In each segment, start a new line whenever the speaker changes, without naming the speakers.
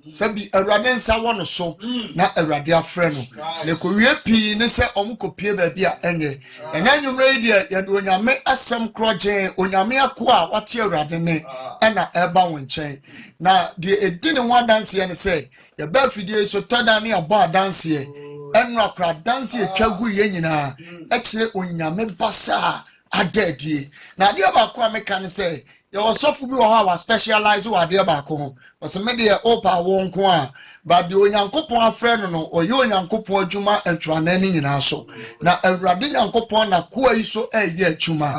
Sabi Awurade nsa wɔ no so na Awurade afrɛ no le ko wie pii ne sɛ ɔmkopie baabi a ɛnyɛ ɛna nwumre yi de yɛde onyame asɛm krɔgye onyame akoa wate Awurade ne ɛna ɛba wo nkyɛn na de edi ne ho adanse ne sɛ yɛba fidie so tɔda ne abɔ adanse ɛno akra adanse twagu yɛ nyinaa ɛkyerɛ onyame basa adadie na de baako a meka ne sɛ you also be a specialize who are there back home. Was a media opa won't qua, but the Onyankopon friend no, or you Yankopon Juma and Tranani in also. Now a Radin Yankopon a Kua iso ye chuma.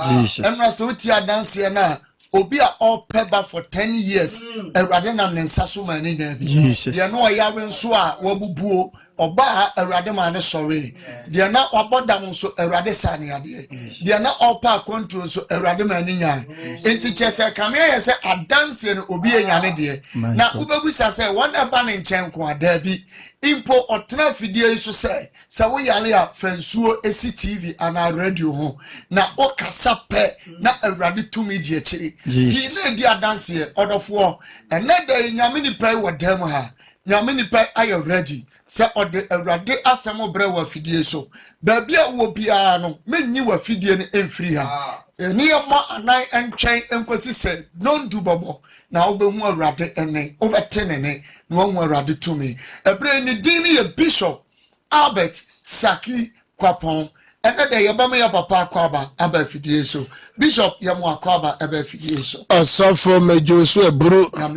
And Rasutia dancia na. Obia all pepper for 10 years. A Radinam and Sasuma and Jesus. You know, I haven't swa wabubu. Oba a rademane sorry. They are not about them so a radesani idea. They are not all park control so a rademania. Into Chessa Camilla say a dancing obi a yanidea. Now Ubabisa say one abandoned chankwa derby. Impo or trafidio so say. So we are Frensuo SCTV and our radio home. Now Okasape na a rabbit to media chili. He led their dance here out of war. And let the Yamini pay what them ha. Yamini pay are you ready? Say or the Rade Asamo Brewer Fidie so. Babia will be no, men you were feeding in free her. Near ma and I and chain emphasis said, non do bubble. Now be more rade and over 10 and no more rade to me. A brainy dini a bishop, Albert Saki Quapon. And that day, Yabama Papa Quaba, Abba Fidieso. Bishop Yamwa Quaba, Abba Fidieso. A soft me Joshua Bru, na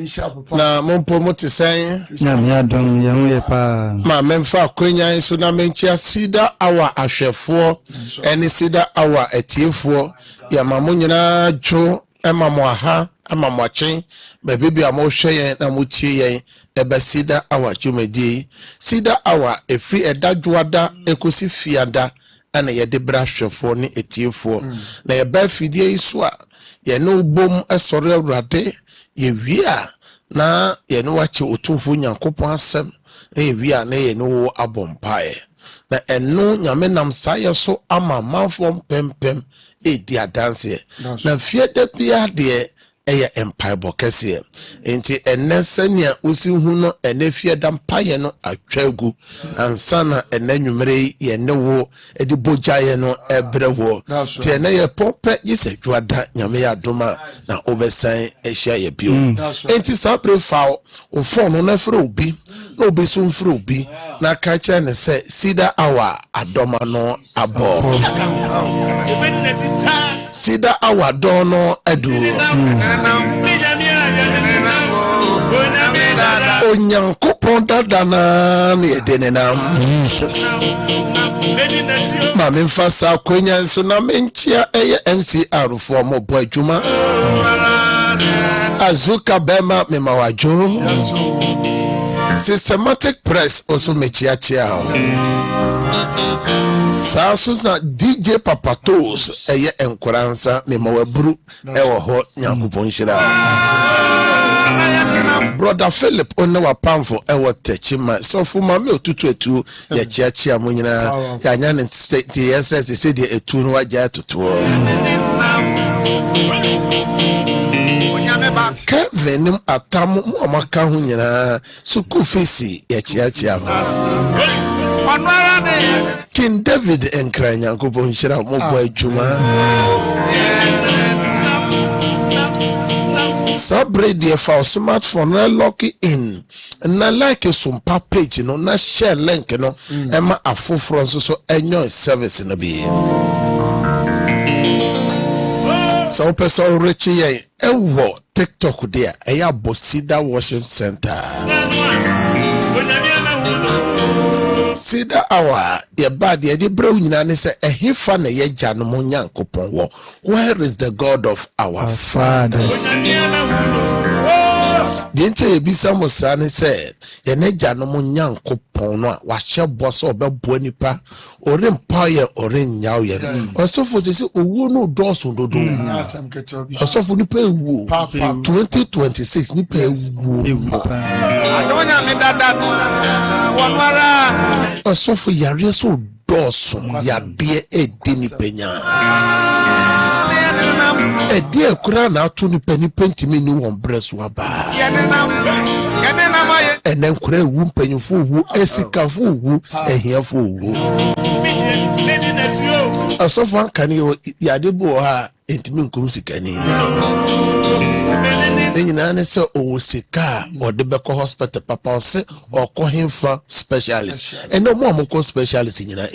Mompomote saying, Yamiadon Yamuepa, my Memfa Quenya is Sunamentia Sida our Ashefo, and Sida our Etiefo, Yamamunina Jo, Emma Moaha, Emma Machin, baby Amoshe, Namuti, Eba Sida our Jumedi, Sida our a free a dadwada, Ecosi Fiada. And ye de brush for ni etiefo na ye ba fidie iso a ye no bom esore awrade ye wia na ye no wache otumfo nyankopon asem na ye wia na ye no abompae na eno nyame nam saye so ama manfo pempem e di adanse na fie de bia de eye empire bokese enti enesania usihu no enefie da mpaye no atwagu ansana enanwumre ye ne wo edi bojaye no ebrewo te na ye pompe yise dwada nyame ya doma na obesan ehia ye bio enti sabre fa o phone no frɛ obi na obi so mfrɛ obi na ka kire ne se sida awa adoma no abo sida awa dono edu Onyankopon dadana ne denenam ma memfasa kwenya nso na menchia eye NCR for mo boy juma azuka bema memawajo systematic press also mechia chia Sasus na DJ Papatos eye enkoransa memawabru ewo ho Nyankopon hira Brother Philip onewa pamfo ewo techima so fuma me otutu etu ya chiachia mo nyina ya nya ne state SS say de etu no waja toto Kevin atamu mo amaka ho nyina suku fisi ya chiachia King David enkra Nyankopon hira mo bo adwuma Sabre de fa smartphone na lock in na like some page no na share link no ema afoforo so enyo service na bi so person rich ye ewo TikTok there eya Bosida Worship Center Sida awa ye bad ye di brew nyina ne se ehefa na ye gya no mo Nyankopon wo where is the God of our fathers Dinte ye bisa mosra ne se ye ne gya no mo Nyankopon no a wa hye boso obebo nipa ore mpa ye ore nyaw ye osofo se owo no doso dodo osofo nipa ewu 2026 nipa ewu adonya me dada no wonwara osofo yare so doso ya de edi ni penya
dear Kurana to the penny pentimi new one breast waba. And then Kure womb penny fool who Esika fool and here fool. A soft one can you Yadibo intimum sikani. Then you know, say, oh, Sika or the Beko Hospital, Papa say, or call him for specialist. And no more call specialist in your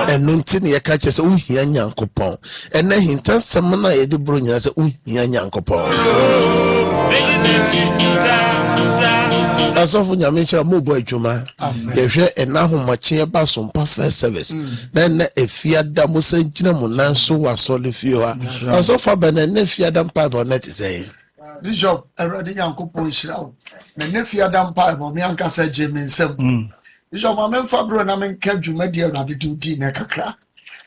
and no tin ya catches oh here yankopon. And then he turns some man I do bring as oh here yankopon. As often you mention a boy Juma, you hear and now much about some perfect service. Then a fear that was sent to Munan so was solid fewer. As of a benefit than pipe on net is saying.
Bishop, a ready uncle Punch out. The nephew than pipe on Yanka said Jimmy Sim. Bishop, my men Fabro and I mean kept you media and the 2D Necacra.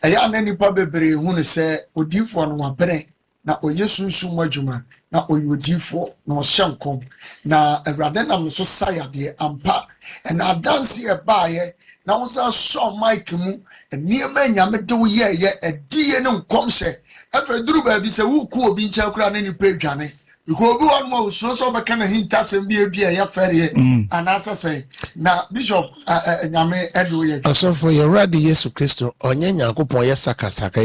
A young any public who say, would you for one penny? Now, or yes, soon Majuma. Now, or you would do for no shankom. Now, a Radenam society and pa, and I dance here by now. I saw Mike and near men Yamedo ye a dear no comse. Ever drew baby say, who could be chakran any pay Johnny? You go one more so kind of hint us and be a ferry. And as I say, now, Bishop Yame Edway.
So for your radi Yesu Christo, on Yanko Poya Sakasaka,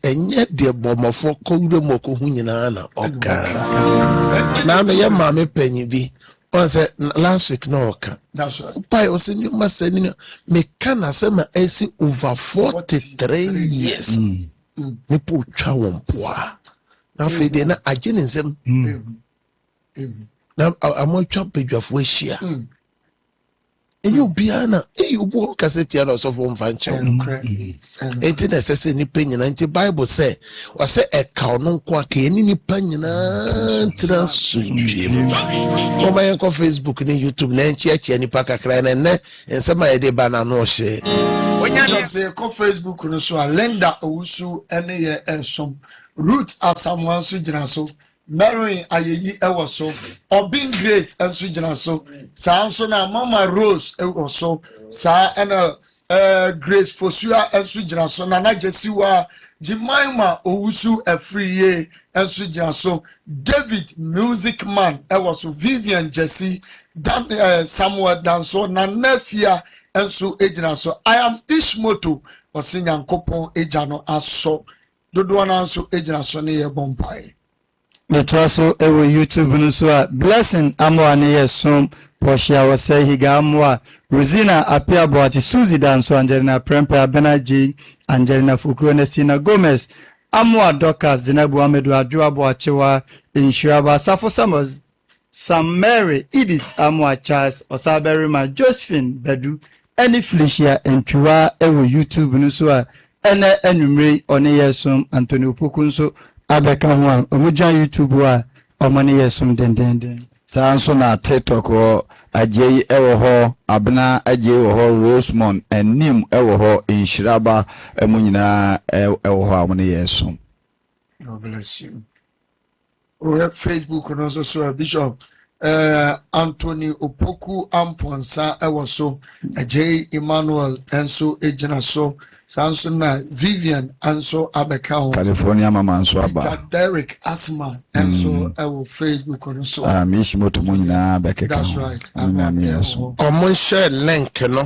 and yet dear bomber for Kodo Moko Hunina, okay. Now the young mammy penny be. Once last week, no,
that's right.
Pai was in you must say, me can I say my AC over 43 years. Nipo chawon poa. Now, Fede, na agent them. Now, I'm going to chop a of Wishia. And you be Anna, you walk as a tiano of one function. Ain't it necessary any opinion? And the Bible say, or say a cow no quack any opinion. Oh, my uncle Facebook and YouTube, and church any pack a crying and some idea banana no share.
When you say, call Facebook, no so a lender, also any some. Root as someone so Mary ayeyi ewo so Obin Grace enso gina so sa so na Mama Rose ewo so sa Grace Fosua enso gina so na Jesiwa Jimaima Owusu Afriye enso gina so David Music Man ewo so Vivian Jesse Dan Samuel Danso na Nefia enso ejina so I am Ishmoto osinyankopon ejano aso Dodo ananso ejina so ne ye bompai.
Metwaso ewo YouTube no so a blessing amwa ne ye som Portia was say higa amwa Rosina apia boati Suzy Danso Angelina Prempa Benaji Angelina Fuku Nestina Gomez amwa Doka Zinabu Amedu Adua Boachewa Inshiraba Safo Summers Sam Mary Edith amwa Charles Osaberima Josephine Bedu any Felicia Entwa ewo YouTube no so a ene enumre one yesum Anthony Opokunso abeka ho omujan YouTube a omane yesum dendenden
sanso na TikTok o agye ewo ho abna agye ewo ho Rosemond enim ewo ho Inshiraba emunyina ewo ho omane yesum.
God bless you. Oh, Facebook and also so Bishop Anthony Opoku Amponsa ewo so J Emmanuel enso ejina so Sansona Vivian Anso Abeka
California Mama Anso Aba
Derek Asma Anso ewo Facebook on so
Mishimoto munyina Abeka.
That's right.
Omo share link no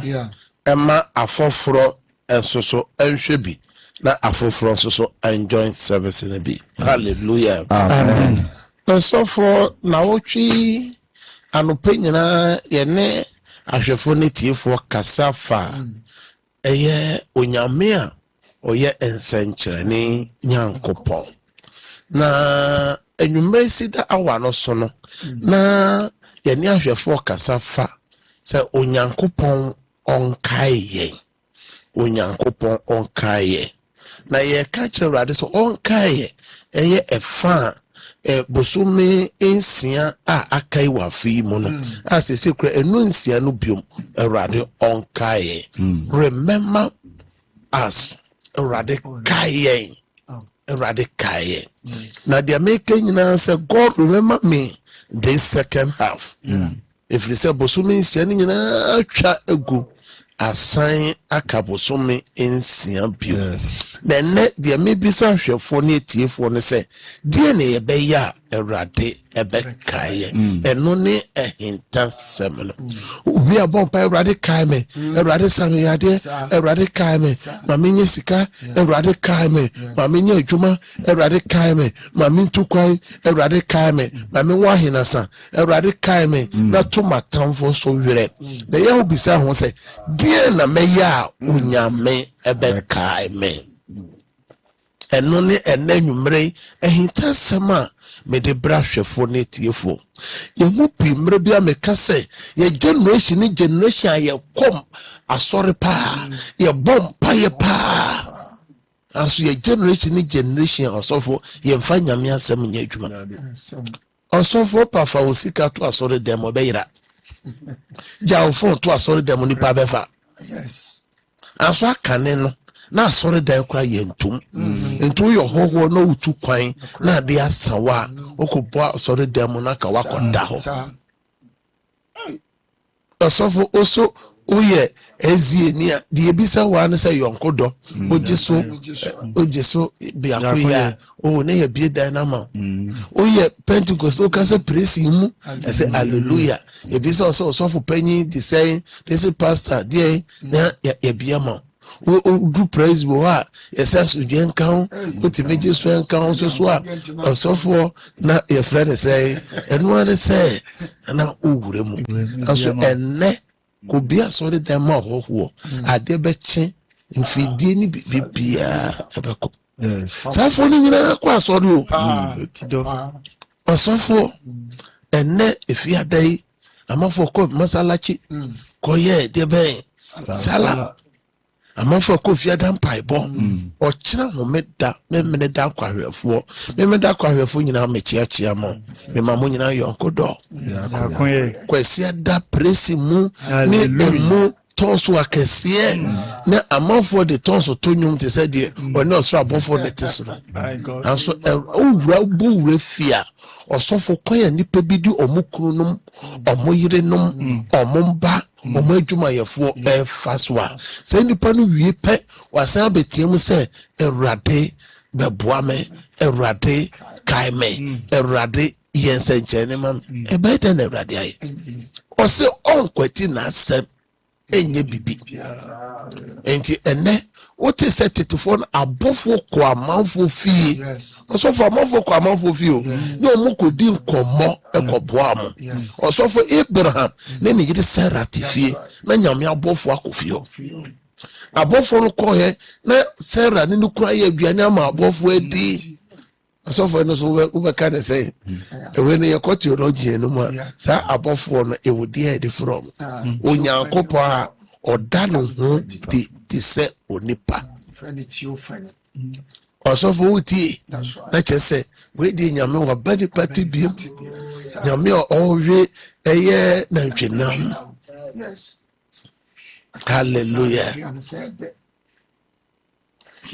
Emma afoforo enso so enhwe bi na afoforo enso so enjoy service na bi. Hallelujah.
Amen.
So for na wotwi anopenyina ye ne ahwefo ne tiefo kasafa eye onyame a oye ensenkyerene nyankopon na enwumre sida awa no so no na ye ne ahwefo kasafa se onyankopon onkaye onyankopon onkaye na ye ka kyerade so onkaye eye efa bosome ensia a akai wa fi mu no asese kura enu ensia no biom erade onkaye remember us erade kaye erade kaye na dia make nyina say God remember me this second half if you say bosome ensia nyina atwa egu asan akabosome nsia bio na ne de me bisa hwefo ne tiefo ne se de ne ye be ya Awurade ebe kae eno ne ehinta semno obi abompa Awurade kae me Awurade same yade Awurade kae me ma menye sika Awurade kae me ma menye adwuma Awurade kae me ma mentu kwan Awurade kae me ma menwa hinasa Awurade kae me na to matamfo so were na ye obisa ho se die na me ya onyame ebe kae me eno ne enanwumre ehinta sema me de brahwefo ne tiefo ye mu pi mre bia me kase ye generation ye kom asore pa ye bom pa ye pa aso ye generation osofo ye mfa nyame asem nya adwuma osofo pa fa osika to asore dem obeyira ja ofo to asore dem ni pa befa
Yes.
aso akane no na asore dan kra ye ntum ntum yo hoho no utu kwan na de asawa okobo asore dan na ka wakoda ho osofo oso oye ezie ni de ebisa wa na say yonkodo ojeso bi akoya o na ye bie dan na ma oye Pentecost o ka say praise mu I say hallelujah ebisa osofo panyi the say this pastor there na ye bie ma do praise bo ha yes so gen kan o ti meje so en kan so a osofo na your friend say enu an say na owure mu aso enne ko bia so de dem ma hoho ade be che mfidie ni bibia ebeko safo ni nyina kwa asori o osofo enne efiadai amafo ko masalachi ko ye de ben sala amafo ko fiada mpaibo o kira homeda memene da kwahwefo nyina mechiachia mo me mamo nyina yonkodo kwesi da presi mu ni emu tonso akese na amafo de tonso tonyum te se de oni osro abofo de tesoro anso owura buwura fia osofo kwaya nipa bi di omukunum omoyirenum omomba omo adwuma yefo faswa se nipa no wie pe wasan betiem se Awurade beboa me Awurade kai me Awurade yense ne mam ebe de na Awurade aye o se onkwati na asem enye bibi enti ene what is set to phone abofo ko amanfo fi osofo amanfo ko amanfo fi o no mu ko din komo ekoboa mo osofo Abraham ne ne yiri Sarah tifie na nyame abofo akofie abofo no ko he na Sarah ne kura ye aduane ama abofo adi osofo no so we ka ne say we ne ye theology no ma sa abofo no e wodi head from onyankopo a oda no ho di se onipa osofo uti na chese we di nyame wa badi party bi nyame owe eye na ntwenam hallelujah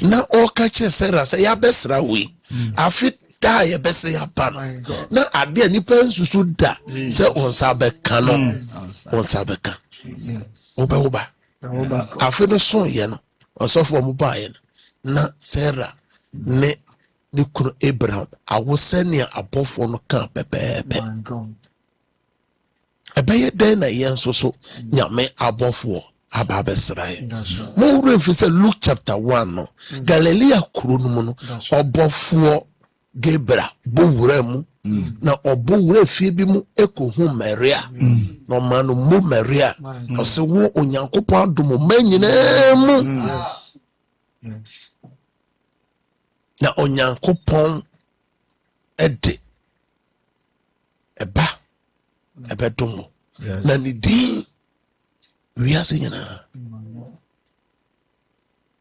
na o ka chese ra se ya besra we afi da ye bese ya ba na ade nipa nsusu da se onsa be kan no onsa be kan oba afi no so ye no osofo mu ba ye na Sarah ne kunu Abraham awosania abofo no kan pepepe ebeye den na ye nso so nyame abofo ababesrai mo reference Luke chapter 1 no Galilea kuro no mu no obofo Gabriel bowura mu na obowura fie bi mu ekohu Maria no manu mu Maria ose wo onyankopon adomo manyina mu yes na onyankopon ede eba ebedomo na nidi wiase nyina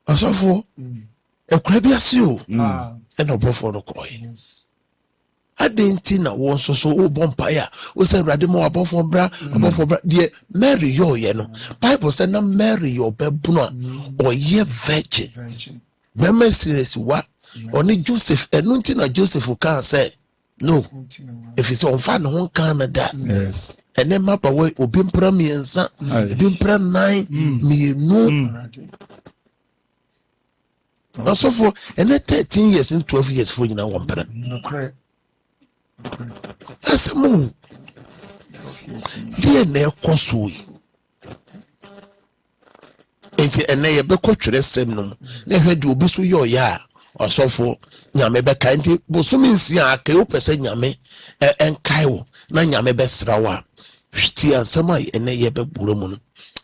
asofo ekura bi ase o ena obofo no koy adenti na won so o bompa ya o se Awurade mo abofo bra de Mary yo ye no Bible say na Mary yo bebuno o ye virgin mama serious wa oni Joseph enunti na Joseph kan say no if it's on fan ho kan na da ene mapa we obi mpra miensa obi mpra 9 mienu also for ene 13 years and 12 years for nyina wo mpra asemu die na ekoso yi enti ene ye be kotwere sem no na hwede obi so ye oya osofo nyame be ka nti bosumi nsia aka o pese nyame enkaiwo na nyame be srawa hwiti ansama ene ye be buromu no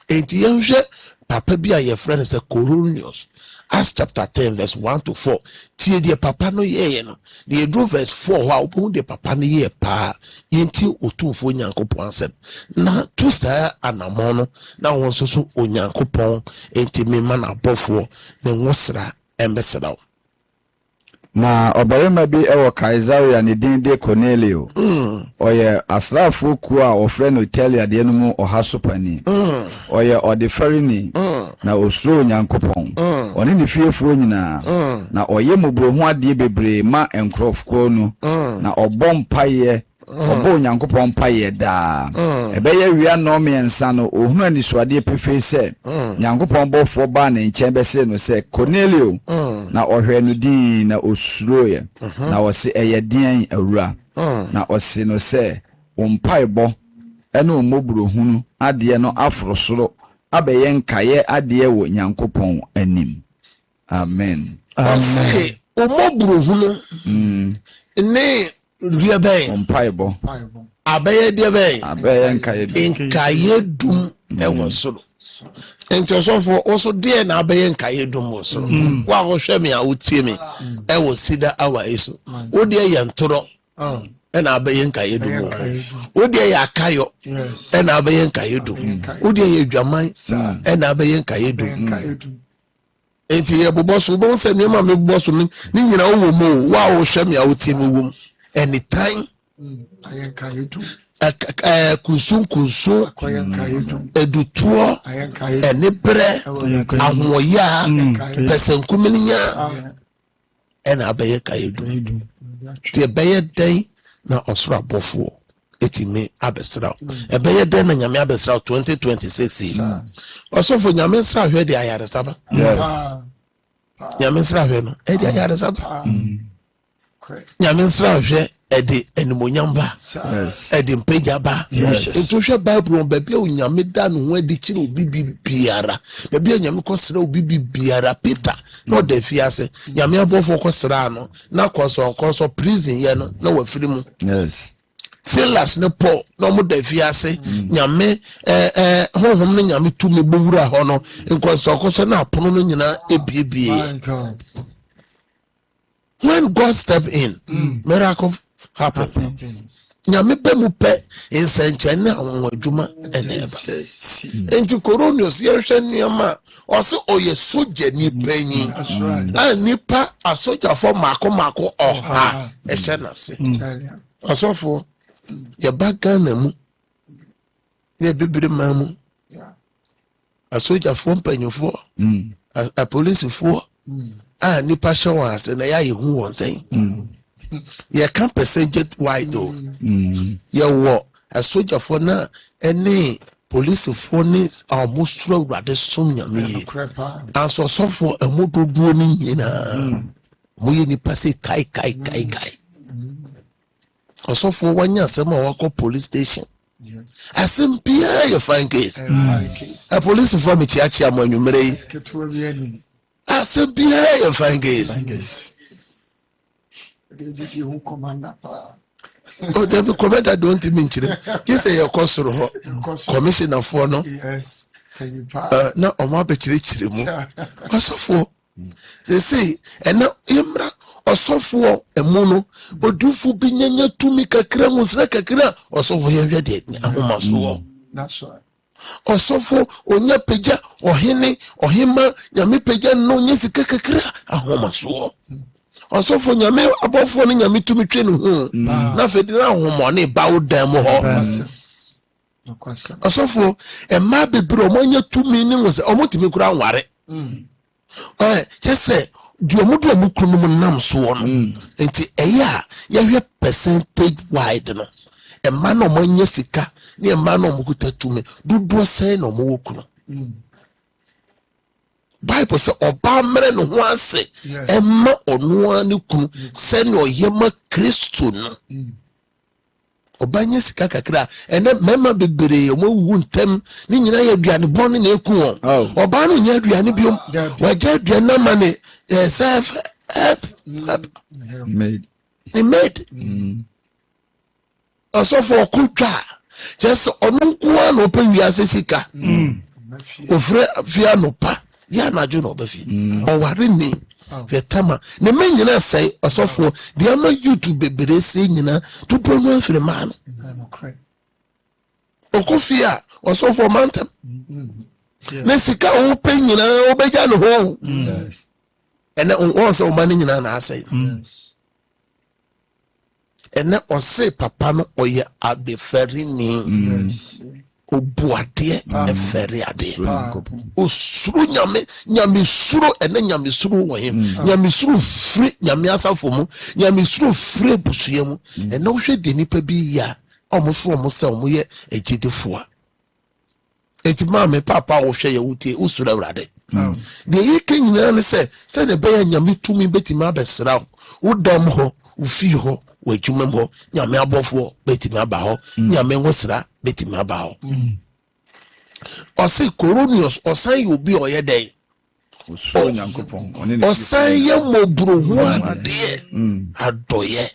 enti yenhwe papa bi a ye friend say Cornelius Acts chapter 10 verse 1 to 4 tie de papa no ye no de do verse 4 wa obu de papa no ye pa yenti otumfo nyankopon asem na to sa anamo no na won so onyankopon enti mema na abofo ne nwosra embesra
na obarima bi ewo Kaisaria ne din de Cornelio oye asrafo ku a ofre no Italia de no mu ohasopani oye odefarini na osuro nyankopon oni ne fiefo nyina na oye mobrohu ade bebre ma enkrofko no na obom paye obo nyankopon paye da ebeye wia no miensa no ohunu ani suade pefe se nyankopon bofo ba ne nche bese no se Cornelio na ohwe no din na osuroye na wose eye din awura na ose no se ompaebo ene omobrohunu ade no afrosoro abeye nkaye ade wo nyankopon anim amen
amen omobrohunu ne riaben
ompaibo
abeye de ben
abeye
nkaye dum e wosoro enti osofo oso de na abeye nkaye dum wosoro wa wo hwe me a wotie me e wo sida awa eso wo de ye ntoro e na abeye nkaye dum wo de ye akayo e na abeye nkaye dum wo de ye dwaman e na abeye nkaye dum enti ye boboso bo se me ma me boboso ni nyina wo mo wa wo hwe me a wotie me wo anytime kunsun edutuo enibre ahoya pesenkumininya ena abaye kayedu tie baye den na osoro abofo etime abesra ebeye den na nyame abesra 2026 osofo nyame sra hwe de ayare saba nyame sra hwe no e de ayare saba nyame sra hwe edi enimonyamba edi mpejaba nto hwe bible on bebia onyame da no ho edi kire obi biara bebia nyame kosra obi biara Peter no da fiase nyame abofo kosra no na koso prison ye no na wafiri mu Silas ne Paul no mo da fiase nyame honhom ne nyame tumi bowura ho no koso na apono no nyina ebiebie. When God step in, miracle happens. Nyame be mu pe ensanche na awon adwuma eneba. Enti Cornelius ye hwe niam o se oye soja ni panyi. A nipa asoja fo mako oha e hye na se. Asofo ye baga na mu. Ye bibire mamu. Asoja fo mpanyofo. A police fo. Nipa show us na ya yehu won sen ye kan percentage wide o ye wo a soldier for na any police for ni almost awurade som nyame ye anso so for amododo ni nyina mo ye nipa se kai osofo wanya asem a wako police station asem bia ye fine case a police for me chiachi am anwumere yi asem bia ye fine case
just you commander pa
oh the commander don't mean chire you say your kosoro ho commissioner for no
yes
na omo be chire mu osofo they say and imra osofo emu no odufu bi nyanya tumi kakra musra kakra osofo ye hwe de ahoma so
that's right
osofo onya peja ohima nyame peja no nyesi kakra ahoma so osofo nyame abofo no nyame tumi twe no hu na fedina ahoma ne bawo dan mo ho osofo emma bebro mo nya tumi ni wose omotimi kura anware just duomudu omukunu nam so no enti eya ye hwe percentage wide no a man of money sika, near man of Mukuta to me, do say no more. Bible say oba mere no ho ase emma ono ane kunu se no yema Kristo no oba nya sika kakra ene mema bebere o wu ntem ni nyina ya aduane bone na eku won oba no nya aduane biom waja aduane na mane self made asofo okutwa just ono nko na opa wiase sika ofre fia no pa ya na jo no bafi o ware ni vetama ne menyina sai osofo de ama YouTube bebere sei nyina tupo no afire ma no okofia osofo mantam ne sika o pe nyina o beja no ho ene on so ma nyina na asai ene o se papa no oye adeferi ni obuade efere ade osuru nyame suru ene nyame suru wo him nyame suru firi nyame asafo mu nyame suru firi busua mu ene wo hwe de nipa bi ya omofo mo se omo ye agidefo a etima me papa wo hwe ye wutie usuru awrade de yike nyina ne se ne be nyame tumi betima abesra wo dam ho ufi ho wajuma ho nyame abofo betimi aba ho nyame nwosra betimi aba ho ose Coronius osan yobi oyede
osoro nyankopon
osan ye mobro ho ade adoye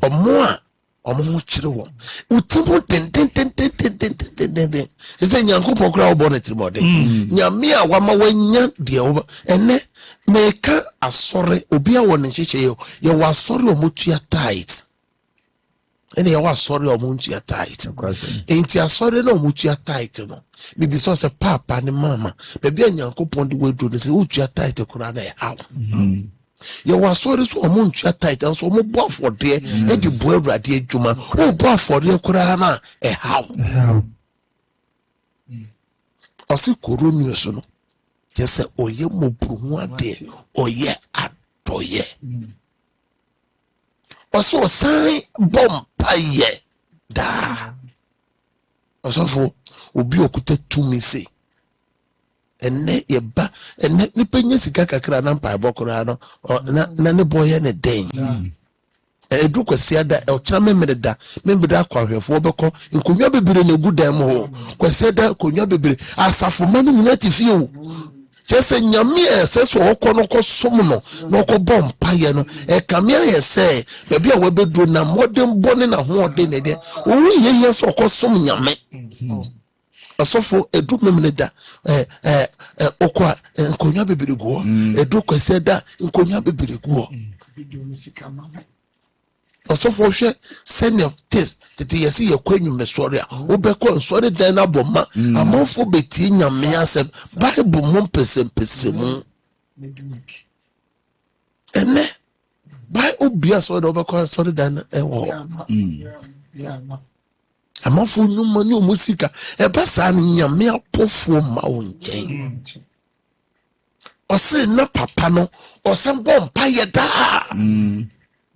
omo a omo chire wo utimu ten se nyankopon kra obo na trimode nyame a wama wanya de wo ene meka asore obi a won ncheche ye wasore omotua tight ene ye wasore omotua tight enti asore na omotua tight no bibi so se papa ne mama bebi nyankopon de wedu ne se otua tight kura na e hawo ye wasore so omotua tight so omo bo afode e di bo awrade adwuma o bo afode kura na e hawo asi Coronius no jese oye mobru ade oye adoye oso san bompa ye da osofo obi okuta tumi se enne yeba enne ni penye sika kakra na mpa bokora no na ne boye ne den edu kwasi ada e ochira memeda kwahwefo obekọ nkonwa bebere na gudan mu ho kwasi ada konwa bebere asafo manu nyina tifi o chese nyame eseso okono ko som no na okobọ mpaye no e kamia yese bebi a webedu na modern bone na ho ode ne de owi ye so okosom nyame asofo edu memeda okwa nkonwa bebere go edu kwasi ada nkonwa bebere go video musika mama osofo hwe senior test tete yesi ye kwanyu mesori a obekọ nsori dan na boma amofo beti nyame asem bible mo pesempesemu ene bai obia so da obekọ nsori dan ewo amofo nyuma ni omusika ebesa nyame apofo ma wonchen ose na papa no ose bompa ye da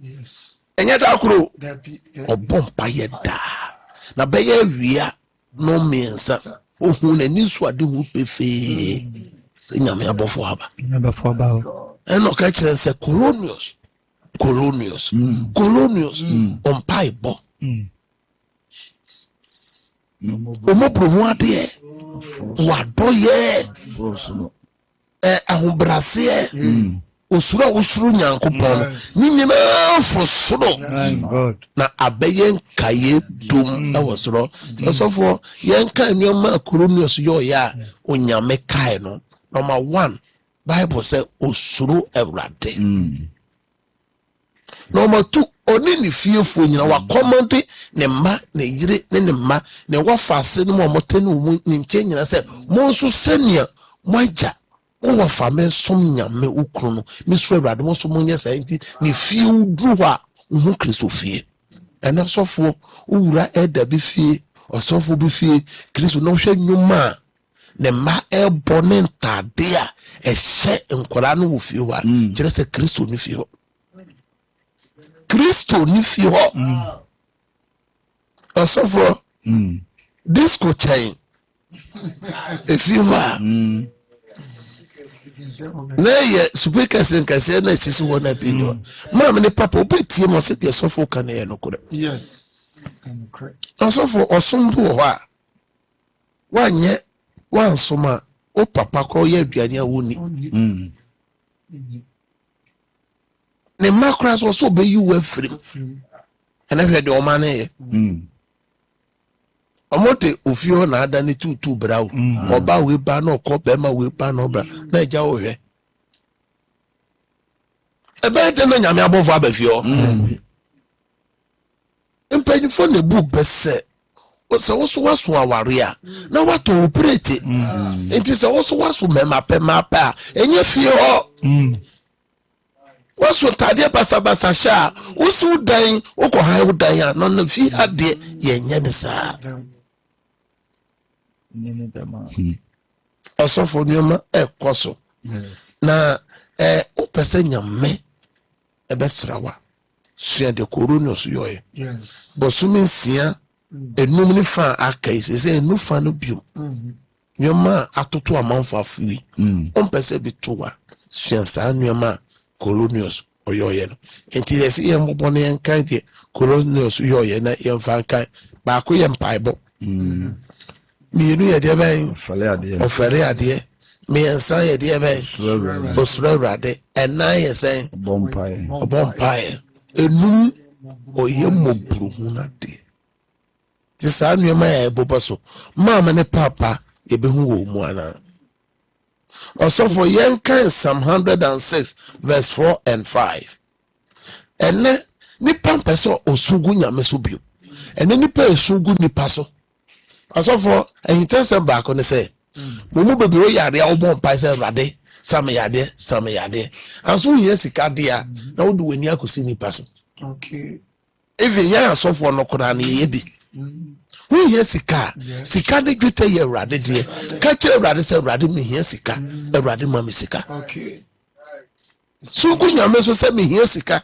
yes enya da kuro obompa ye da na beye wia no mensa ohun na ni so ade hu pefe nyame abofo aba eno ka kire se Coronius ompa ibo omobro mu ade wadoye ahombrase osuru nyankopon ni nyina fosoro na abeye nkaye dum na wosoro osofo yenka nyoma Coronius yo ya onyame kai no number 1 Bible say osuru ewrade number 2 oni ni fiefo nyina wa command ne mma ne yire ne mma ne wafase no mo motene mu nche nyina se mo nso senia moaja o fame som nyame ukru no misro awrade mo so monye sainti ni fiu dru a hu Kristo fie ena sofo owura eda bi fie osofo bi fie Kristo no hwe nyuma ne ma ebone ntade a ehye nkora no wo fie wa kire se Kristo ni fie ho Also for disco chain. If you are nay, speakers and Cassiana is one opinion. Mamma and Papa, but you must sit your sofa can no good.
Yes. Correct.
Also for Osumbu, one yet, one summer, oh, Papa call ye Biania Wuni. The macras also be you were free. And I've had your money. Omote ofio na adani tutu brawo oba we ba na okọ bema we ba na obra na eja ohwe ebe de na nyame abofo abafio empanyifo na book bese o se wo so waso aware a na wato operate enti se wo so waso mema pa enye fie ho waso tade basa sha wo so dan wo ko han wo dan a no na fi ade ye nya ne sa also for nyoma ekoso na o pese nyame e besrawa sua de coronius yoye
Yes.
bosumi nsia enum ni fa akai se enu fa no biom nyoma atoto amanfo afui o pese bi towa sua sa nyoma colonius oyoye no enti yesi ye mbobọ ne enkan de colonius yoye na ye mfa kan ba ko ye mpaibo mienu ye de ben ofere ade me ensan ye de ben osura rade ena ye sen bompai enum oye mobru hu na de ti sa nuema ya bobaso mama ne papa ye be hu wo mu ana also for yenkan Psalm 106 verse 4 and 5 ene ni pampa so osugu nyame so bio ene ni pa osugu ni paso also for enitense back on say mumu bebi o yare a obon pa say rade sam yade aso yesika dia na wo de wani akosi ni paso
Okay.
even ya so for no kora na ye bi who hear sika de dwete ye rade de ka che rade say rade me hear sika rade ma me sika
Okay.
so ku nyame so say me hear sika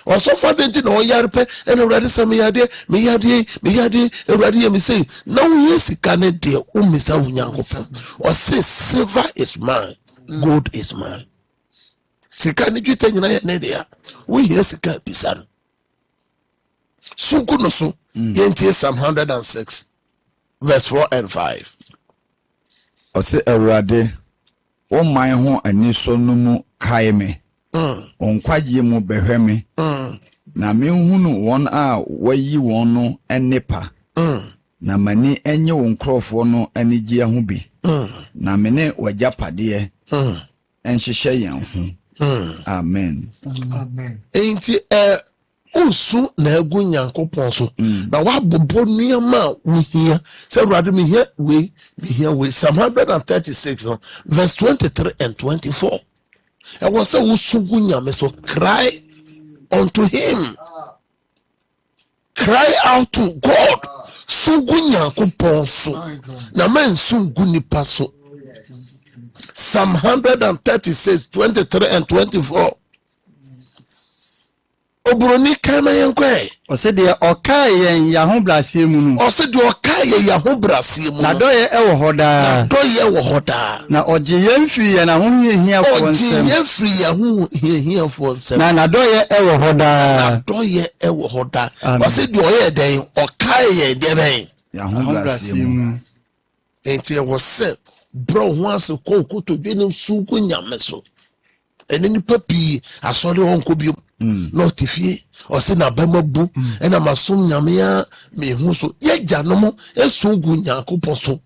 also for the thing o yare pe and rade say me yade rade ye me say now hear sika ne de o me sa wunyankopon o say silver is mine gold is mine sika ne dwete nyina ye ne de ya we hear sika bisan sunku no so yentie Psalm 106 verse 4 and 5
ose awurade o man ho ani so no mu kae me onkwaje mu behwe me na me hunu won a wayi won no enipa na mani enye won krofo no anigye ho bi na me ne wajapade enhyehyɛ yan ho amen
enti usu na egu nyankopon so na wabobo nuama wuhia say brother me here we Psalm 136 no, verse 23 and 24 it was say usu gu nyame so cry unto him, cry out to God sungu nyankopon so na men sungu nipa so. Psalm 136 23 and 24 Obroni kama yenkwe
ose de okaye yen yahobrasie mu nu
ose de okaye yahobrasie mu
na doye ewo hoda
na
oje yemfiri ya na ho hia fo nsem
oje yemfiri ya ho hia fo nsem
na doye ewo hoda
ose de oye den okaye de ben
yahobrasie mu
enti e wo se bro ho ase ko to dwenem sunku nyame so eni ni papi asori onko bi no tifie o se na bamabu ena masom nyame ya mehu so ye janom esungu nyankopon so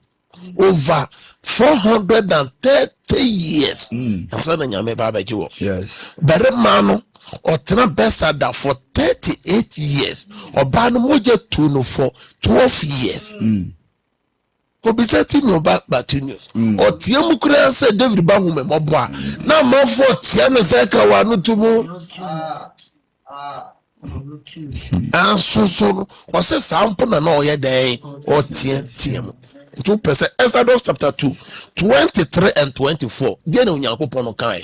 over 430 years asa na nyame baba jiwo
yes
bere mano o tena besada for 38 years oba no moje tu no for 12 years ko bisati no ba batinu o tie mu kura se David ba hu me mobo a na mafo tie me se ka wa no tumu so o se sample na o ye den o tie mu to person Exodus chapter 2 23 and 24 dey na onyankopon no kan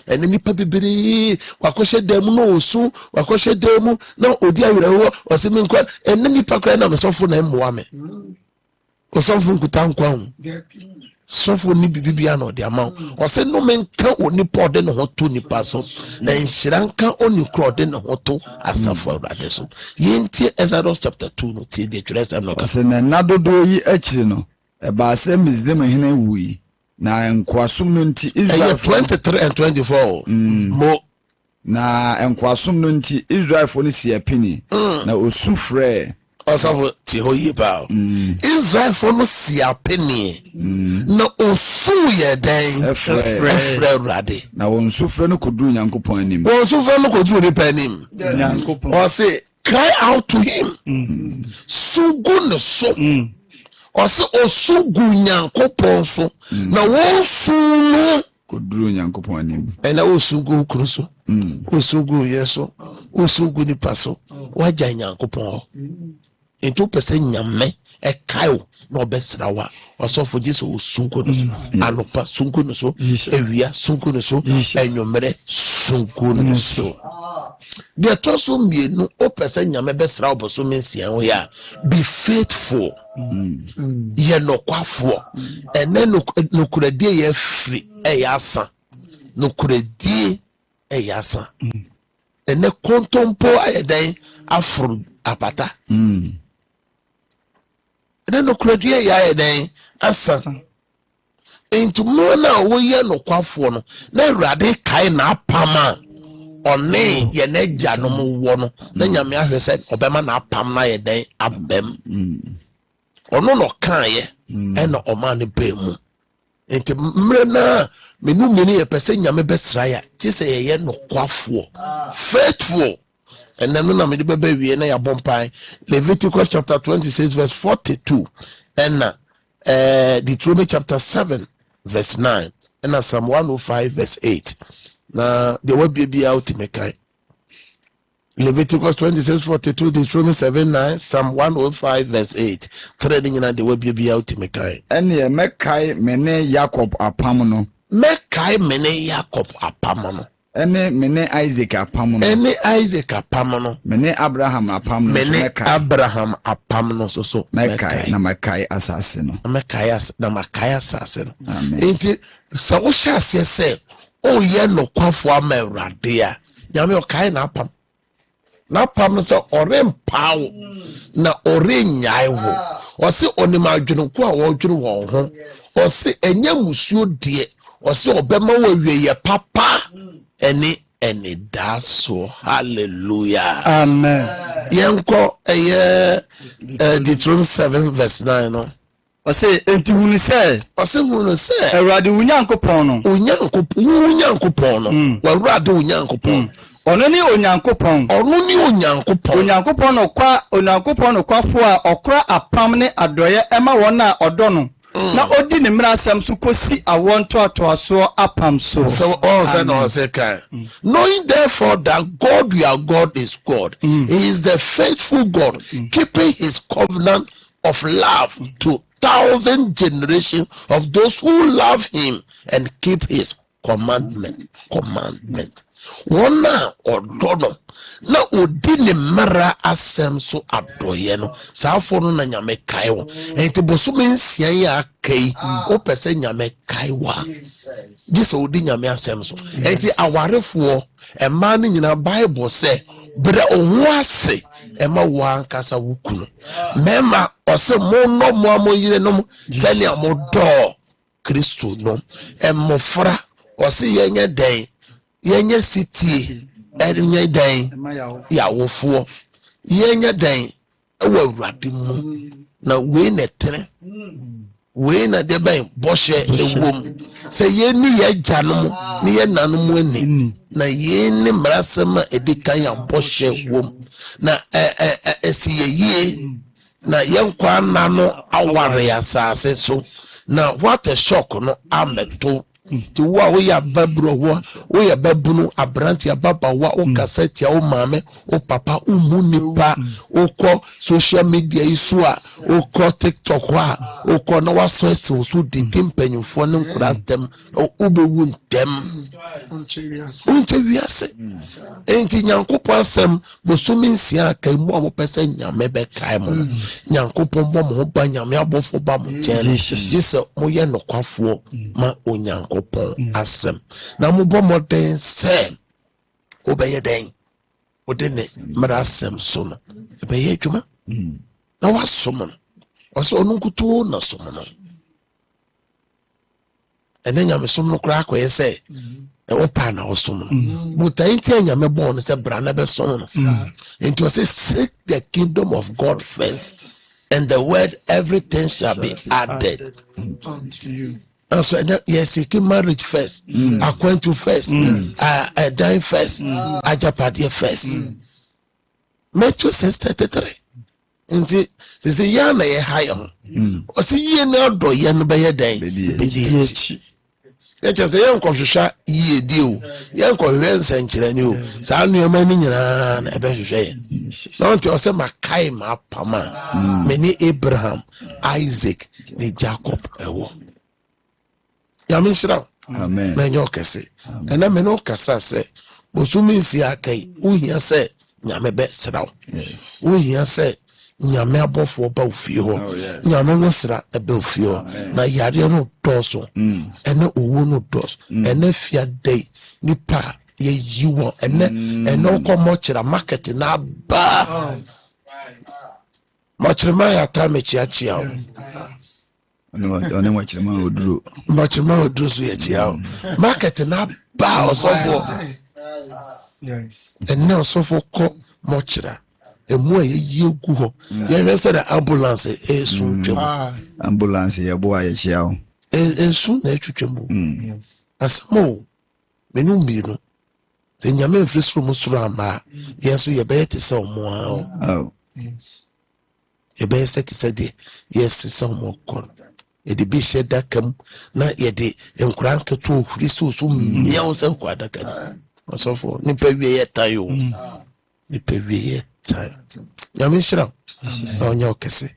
ene nipa bebere wakɔhye dam no osu wakɔhye dam na odi awerɛwo ɔse me nkwa ene nipa kra na mesɔfo na mmoa me ɔsɔfo nkuta nkwa ho sɔfo ni bibia na ɔde ama ɔse no me nka onipa ɔde ne ho to nipa so na nhyira nka onikra ɔde ne ho to asafo awurade so yɛntie Exodus chapter 2 no tie de twerɛ sɛm no ka
ɔse na nadodo yi akyiri no ɛbaa sɛ Misraim hene wui na nkoasom no nti Israel
23 and 24 mo
na nkoasom no nti Israelfo no si apini na osu frɛ
ɔsɔfo ti ho yi ba Israelfo no si apini na osu yɛ dɛn ɛfrɛ awurade
na wɔn su frɛ no koduru Nyankopɔn anim
wɔn su frɛ no koduru nipa anim ɔse cry out to him sugu ne so ɔse osugu Nyankopɔn so na wɔn su no
koduru Nyankopɔn anim
ɛna osugu kuru so osugu yɛ so osugu nipa so wagya Nyankopɔn hɔ nti pese nyame ɛkae na ɔbɛsra wa ɔsɔfo gye sɛ osunko no so anopa sunko no so ewia sunko no so enwomere sunko no so deɛ tɔ so mmienu opese nyame bɛsra ɔbɔso mensia ho ya be faithful yɛ nokwafoɔ ɛnɛ nokuradie yɛ firi ɛyɛ asa nokuradie ɛyɛ asa ɛnɛ kontompo ayɛ dɛn aforo apata na no kradue ya eden asa enti mo na wo ye no kwafo no na awurade kai na apama one ye na gya no mo wo no na nyame ahwe se obema na apam na ye den abem ono no kan ye e na oma ne ba mu enti mre na menu meni ye pese nyame besra ya ti se ye no kwafo faithful. And then na me de bebe wie na ya bompai Leviticus chapter 26 verse 42 and Deuteronomy chapter 7 verse 9 and Psalm 105 verse 8 na the word be out mekai Leviticus 26:42 Deuteronomy 7:9 Psalm 105 verse 8 trading na the word be out mekai
ene mekai mene Jacob apam no
mekai mene Jacob apam no
ene mene Isaac apam no
ene Isaac apam no
mene Abraham apam no
mene Abraham apam no so
mekai na mekai asase no
mekai na mekai asase no enti sa wo hyase se o ye no kwafo ama awurade a nyame o kai na apam no se orempaawo na orenyae wo o se onima adwenko a wo dwene wo ho o se enya musuo de o se obema wo wieye papa any daso hallelujah
amen
yenko Deuteronomy 7 verse 9 no
ɔse enti hunu sɛ awurade Onyankopɔn no
Onyankopɔn no wawurade Onyankopɔn
ɔno ne Onyankopɔn no kwafo a ɔkora apam ne adɔyɛ ɛma wɔn a ɔdɔ no na odi ne mmara asɛm so kosi awon toatoaso apam so
all said no second knowing therefore that God your God is God he is the faithful God keeping his covenant of love to 1,000 generations of those who love him and keep his commandment wona odono na odi ne mmara asɛm so adɔyɛ no saafo no na nyame kae wo enti bosome nsia ya kai o pese nyame kae wa gise odi nyame asɛm so enti awarefoɔ ɛma no nyina Bible sɛ bere ohu ase ɛma wo ankasa wo kunu mema ɔse mo no mo amoyire no sɛne amodɔ Kristo no ɛmofra ɔse yenye den yenye sitie ɛnyɛ dan yawofoɔ yɛnyɛ dan ɛwɔ awurade mu na wei na tere wei na de bɛn bɔhyɛ ewom sɛ yɛni yɛgya no mu ne yɛna no mu ani na yɛni mmarasɛm a ɛdi kan yɛ bɔhyɛ wom na ɛsi yɛyie na yɛnkwa na no aware asase so na what a shock no ameto ti wo a woyɛ ababuro wo woyɛ babunu abrante ababawa wo kasɛte wo maame wo papa wo mu nipa wo kɔ social media yi so a wo kɔ TikTok a wo kɔ na waso ese so didi mpanyimfo ne nkura ntem wo bewu ntem unte wiase enti nyankopɔn asɛm bosumi nsia kai mu a mo pese nyame be kai mo nyankopɔn bɔ mo ba nyame abɔfo ba mo kyɛn Jesus mo yɛ nokwafoɔ ma onyankopɔn asɛm na mo bɔ mo den sɛ obɛyɛ den odene mara asɛm so no ɛbɛyɛ adwuma na wasom no ɔsɛ ɔno nkuto na som no ɛne nyame som no koraa akɔyɛ sɛ ɛwɔ na ɔsom no botan nti nyame bɔɔ no sɛ bra na bɛsom no nti ɔsɛ seek the kingdom of God first and the word everything shall be added unto you. And so yes, seeking marriage first, acquaintance first, a dying first, a japadia first. Matthew says 33. Nti sɛ ya na ye high on. O se ye na do ye no be ye den. Ye just ye nkɔhwehwa ye di o. Ye nkɔhwehwe nsankyerɛni o. Saa nneɛma ni nyinaa na ebe hwehwɛ ye. Na nti o se makai ma pama. Many Abraham, Isaac, ni Jacob ewo. Yamin shira. Amen. Menyo kese. Ena meno kasa se bosumi nsi akai uhia se nyame be sra. Yes. Uhia se nyame abofo ba ofie ho. Nyame no sra ebe ofie ho. Na yare no doso. Ene owo no doso. Ene fia day nipa ye yiwo ene okomo kira market na ba. Machirima ya tame chiachia.
One machirima oduro.
Machirima oduro so ye chia. Market na ba osofo.
Yes.
Ene osofo ko mochira. Emu ye gu ho. Ye rese the ambulance esu twem.
Ambulance ye bo aye chia o.
Esu na etwetwem. Yes. Asamo menu mbinu. Se nyame mfiri soro mo soro ama. Yeso ye be te se omo a.
Oh.
Yes. Ye be se te se de. Yes se omo kon. Ye de bi she dakam na ye de enkura nketo huri so miao se kwa dakam. Osofo ni pe wie ye tayo. Ni pe wie ye tayo. Nyame shira. Onye okese.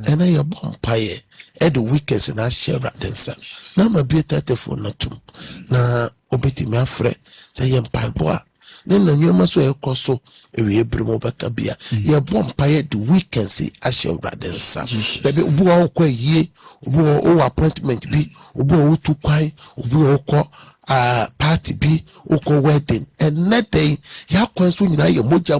Ena ye bompaye. E the weekends na share densa. Na ma bi tatefo na tum. Na obeti me afre say ye mpaibo a. Ne na nyoma so ekoso ewe ebrimo baka bia. Ye bompaye the weekends a share densa. Baby obu a okwa yie, obu o appointment bi, obu o tu kwan, obu o ko party bi uko wedding and that day ya kwanso nyina ye moja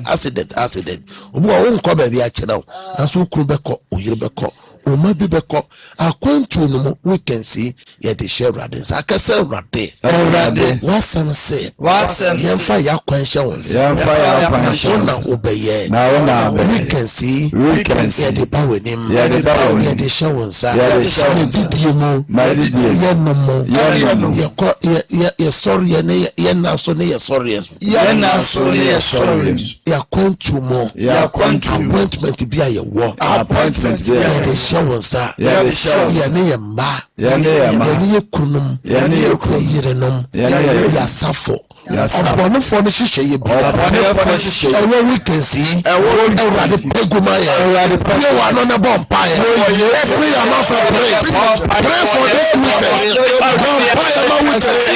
accident obu a wonko ba bi a kyerɛw aso kru bɛkɔ oyire bɛkɔ o ma bi bɛkɔ akwantu no mo we can see ye de share radins akasa rade wasam say yemfa ya kwanhyɛ won
Yemfa ya kwanhyɛ
na obeye
na
we can see ye de power nim ye de share won sa ye didie mo ye no mo ye sorry ye na so ne ye sorry ya kwantu mo appointment bi a ye wo
appointment bi
ye de shawon sa ye ne ye ma ye ye kunum ye yirenom ya safo ọ̀pọ̀lọpọ̀ for the ṣiṣẹ́ yìí bí ẹ̀wọ̀ wíkẹ̀nsì ẹ̀wọ̀ pẹ̀gùmá yẹ bí wà nọ́nà bọ̀ mpa yẹ pray am for pray for this weekend bọ̀ mpa yẹ ma wíkẹ̀nsì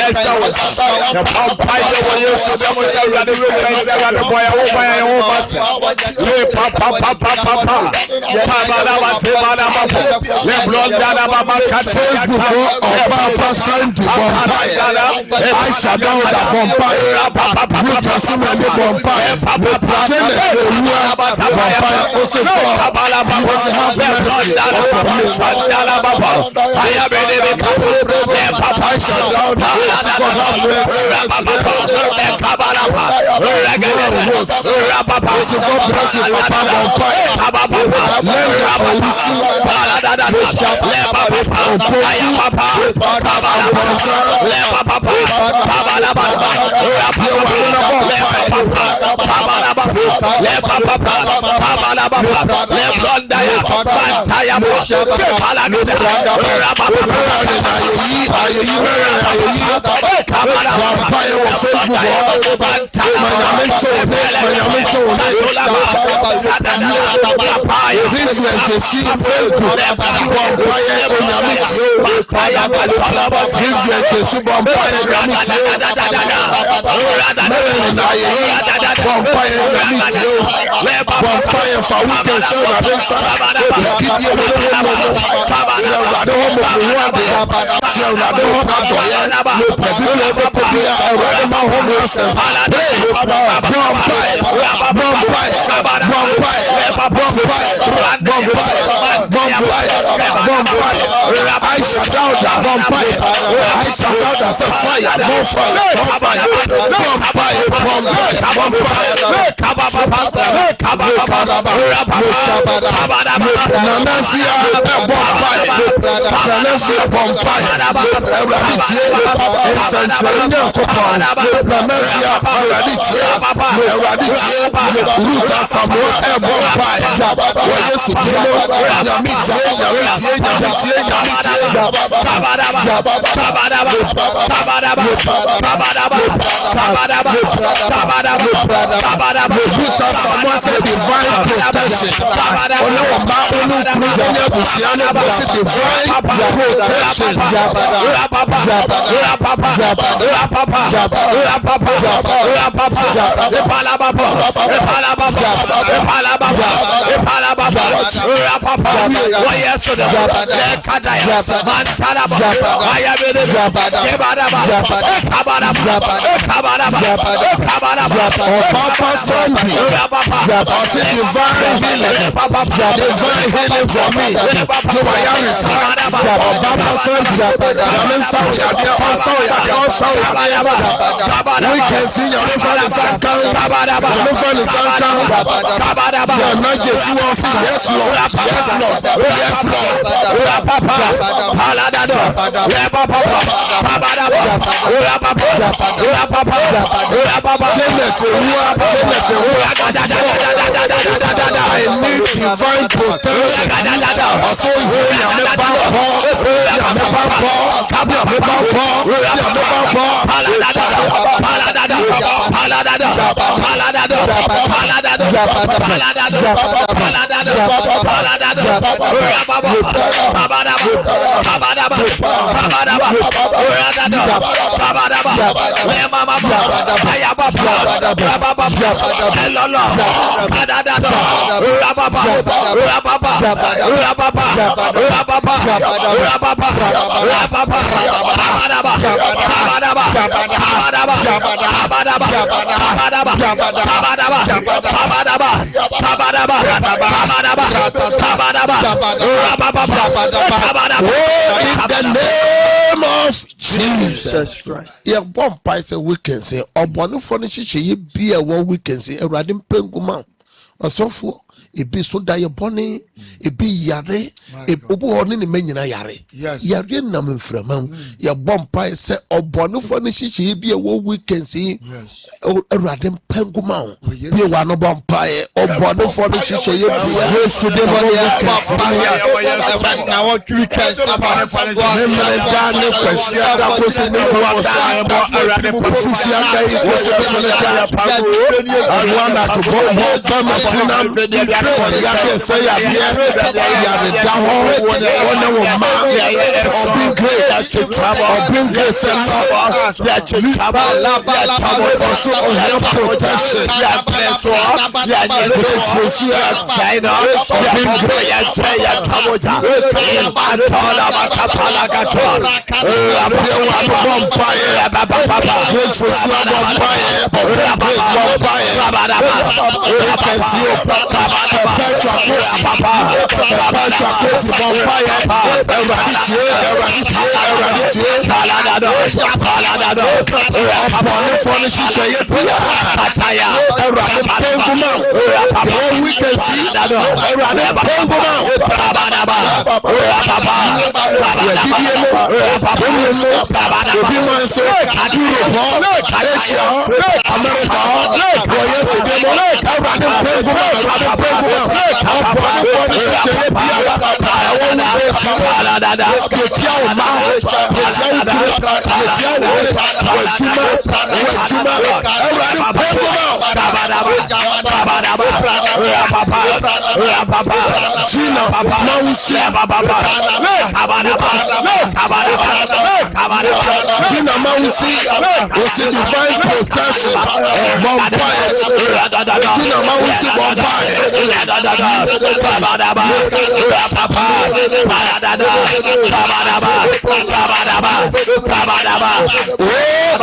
mpa yẹ wọ yẹ sọ bí wọ́n ṣe ẹ̀wọ̀ wíkẹ̀nsì ẹ̀wọ̀ bọ̀ yẹ wọ́n bá yẹ wọ́n bá sẹ̀ yẹ pàpàpàpàpà yẹ pàbàdàbà sí bàdàbà yẹ blọ̀dàdàbà kàtẹ́
Facebook ọba ọba sáyẹn tó bọ̀ mpa yẹ àìsàdáwò dà bọ̀ mpa. Ruta sima de bompire chene ewua bompire ose ko ose house sandala baba aya bele be papa shall kabala regale papa ose ko press papa bompire
le
Divine protection. Jesus Christ. Yeah, one piece we can say, or one furniture ye be a one we can say, a radim penguma, or so for it be so diaboni, it be yare, a bobo in the menina yare.
Yes,
yare namin from ya one piece say, or one furniture ye be a one we can see,
yes,
a radim penguma, be one of vampire, or one furniture ye be a divine protection.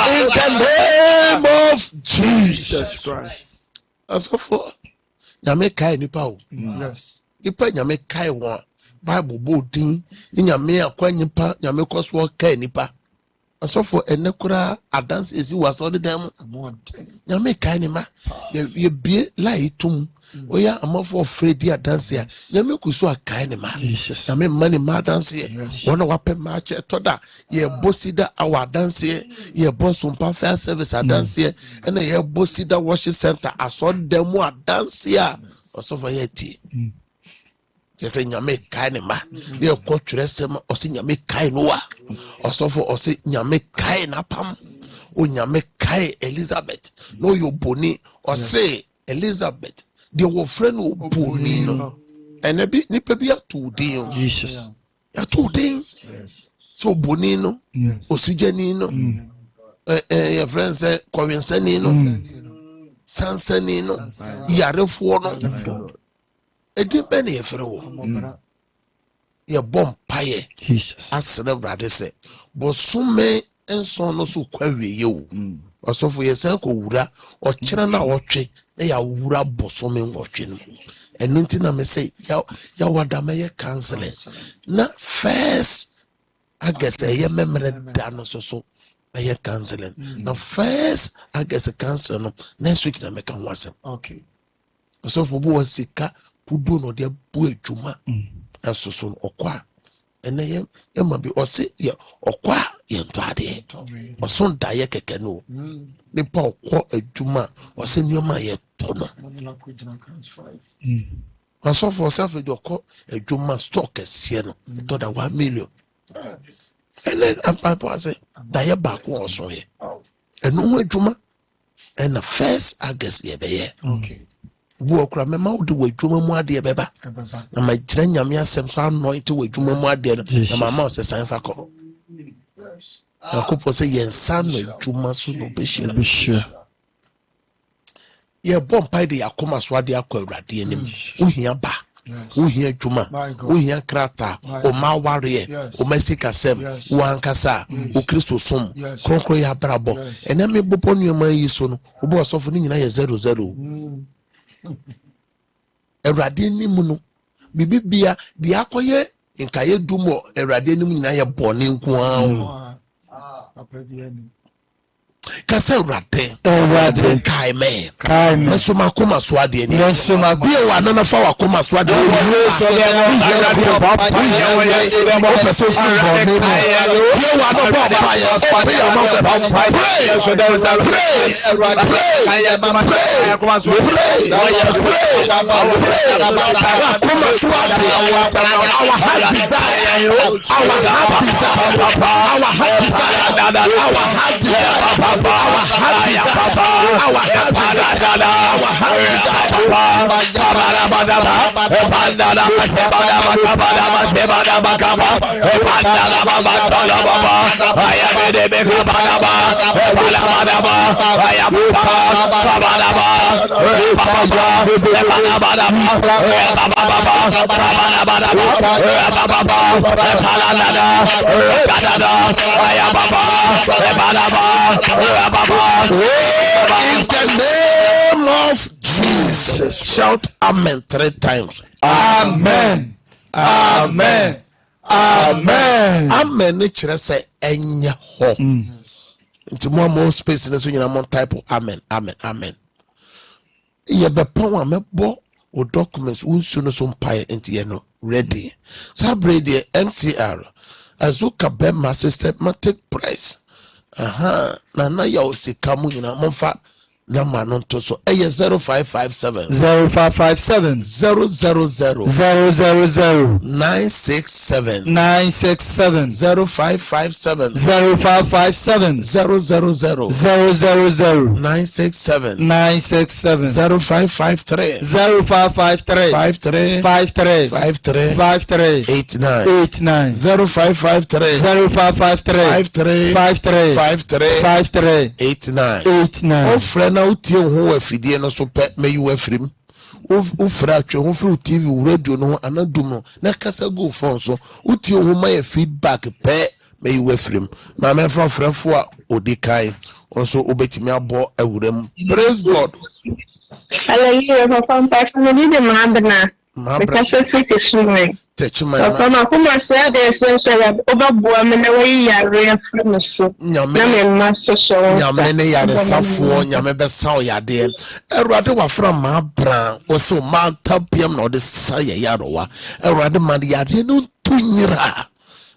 In the name of Jesus Christ. As for Nyame kai nipa o. Yes. Nipa Nyame kai won. Bible bodin. Nyame akwa nipa, Nyame koswo kai nipa. As for enekura adance esi was all the them. Nyame kai ni ma. Ye bie lai tum. Oya amafo afraid ya dance ya. Nyame kuso akai ni ma. Nyame mani ma dance ya. Wana wape ma che toda. Ye bosida awa dance ya. Ye bosumpa fair service a dance ya. Ene ye bosida worship center aso demo a dance ya. Osofa ye ti. Yese Nyame kai ni ma. Ye kwa churesema osi Nyame kai noa. Osofo osi Nyame kai na pam. O Nyame kai Elizabeth. No yo boni osi Elizabeth. They were friend who boni no. And nipa bi atu din. Jesus. Ya tu din. So boni no. Osujeni no. Your friend say Kowinsani no. Sansani no. Yarefo no. Edi be na yefre wo. Ye bom paye. Jesus. Asere brade se. Bosume enso no so kwawie wo. Osofo yesen ko wura o kire na wotwe na ya wura bosome nwotwe no. Enu nti na me say ya wada me ye counseling. Na first I guess ye memre da no so me ye counseling. Na first I guess cancel no next week na me kan wasem. Okay. Osofo bo wasika pudo no de bu adwuma. Asoso okwa. Ene ye ma bi ose ye okwa ye nto ade. Oson da ye keke no. Ne pa okwa adwuma ose nyoma ye to no. Aso for self de okwa adwuma stock ese no. To da 1 million. Ene ampa say da ye back wo so ye. Enu adwuma and the first August ye be ye. Okay. Wo okra me ma wo de wadwuma mu ade beba na ma gire Nyame asem so anoint wadwuma mu ade no na mama se san fa ko yes akopo se yensa no adwuma so no be shira ye bom pai de yakoma so ade akwa awurade anim wo hia ba wo hia adwuma wo hia krata o ma ware o ma sika sem wo ankasa o Kristo som kronkro ya brabo ena me bopo nuoma yi so no wo bo sofo ni nyina ye 00 Erade ni mu no bibia di akoye nkaye dumo erade ni mu nyina ye bone nko an kasa erade kai me meso makoma so ade ni meso ma bi wa na fa wa koma so ade ni so de mo papa ya so so bone ni bi wa no papa ya bi ya mo se papa so there is a praise kai ma ya koma so praise koma so ade our heart desire in the name of Jesus. Shout amen 3 times. Amen. Amen. Amen. Amen. Nature say enya ho. Into more space in the more type of amen. Amen. Amen. Ye be power me bo o documents unsu no so mpae enti ye no ready. Sabre the MCR azuka be my systematic price. Na ya osika mu nyina momfa Number no to so 0557
0557
000
000
967
967
0557
0557
000
000
967
967
0553
0553
53
53
53
53
89
89
0553
0553
53
53
53
53
89
89
Ofre na utie ho afidie no so pe meyi wafrim ufra atwe ho fru TV radio no anadum no na kasa go phone so utie ho my feedback pe meyi wafrim ma me fa frefo a odikai also obetimi abo awuram. Praise God.
Hallelujah. Papa, Pastor, we need a man. Because it's me.
Touch my
Papa, come on, say that over woman away, ya real from the soup.
Nyame
master show.
Nyame ne ya de safo nyame be saw ya de Erade wa fra ma bra wo so ma tapiam na de saye ya rowa Erade ma ya de no tunyira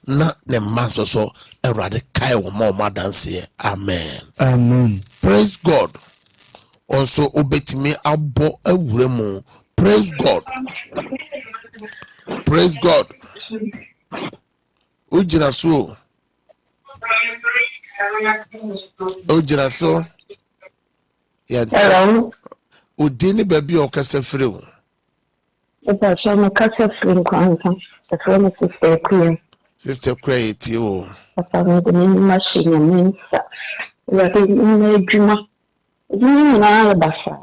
na ne maso so Erade kai wo ma dance. Amen.
Amen.
Praise God. Also obetimi abo awuremu. Praise God. Praise God. Ujina so. Ujina so.
Hello.
Udini baby o kasa free o.
Papa, so my kasa free kwanza. The friend sister Queen.
Sister Queen o.
Papa, me the machine mensa. We are dreamer. You na basa.